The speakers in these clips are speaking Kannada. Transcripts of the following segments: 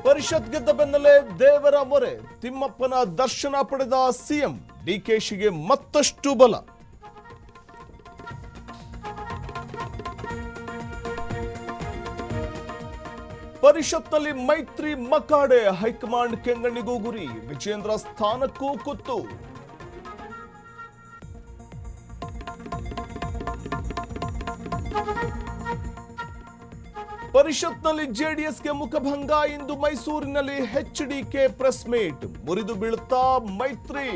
ಪರಿಷತ್ ಗೆದ್ದ ಬೆನ್ನಲ್ಲೇ ದೇವರ ಮೊರೆ, ತಿಮ್ಮಪ್ಪನ ದರ್ಶನ ಪಡೆದ ಸಿಎಂ, ಡಿಕೆಶಿಗೆ ಮತ್ತಷ್ಟು ಬಲ. ಪರಿಷತ್ನಲ್ಲಿ ಮೈತ್ರಿ ಮಕಾಡೆ, ಹೈಕಮಾಂಡ್ ಕೆಂಗಣ್ಣಿಗೂ ಗುರಿ, ವಿಜೇಂದ್ರ ಸ್ಥಾನಕ್ಕೂ ಕುತ್ತು. ಪರಿಷತ್ನಲ್ಲಿ ಜೆಡಿಎಸ್ಗೆ ಮುಖಭಂಗ, ಇಂದು ಮೈಸೂರಿನಲ್ಲಿ ಎಚ್ಡಿಕೆ ಪ್ರೆಸ್ ಮೀಟ್, ಮುರಿದು ಬೀಳುತ್ತಾ ಮೈತ್ರಿ.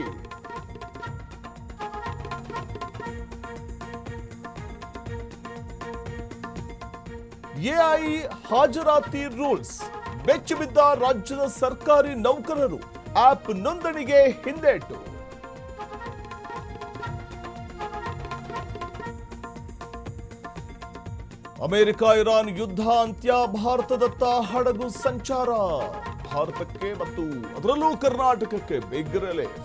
ಎಐ ಹಾಜರಾತಿ ರೂಲ್ಸ್, ಬೆಚ್ಚಿಬಿದ್ದ ರಾಜ್ಯದ ಸರ್ಕಾರಿ ನೌಕರರು, ಆಪ್ ನೋಂದಣಿಗೆ ಹಿಂದೇಟು. ಅಮೆರಿಕ ಇರಾನ್ ಯುದ್ಧ ಅಂತ್ಯ, ಭಾರತದತ್ತ ಹಡಗು ಸಂಚಾರ, ಭಾರತಕ್ಕೆ ಮತ್ತು ಅದರಲ್ಲೂ ಕರ್ನಾಟಕಕ್ಕೆ ಬಿಗ್ ರಿಲೀಫ್.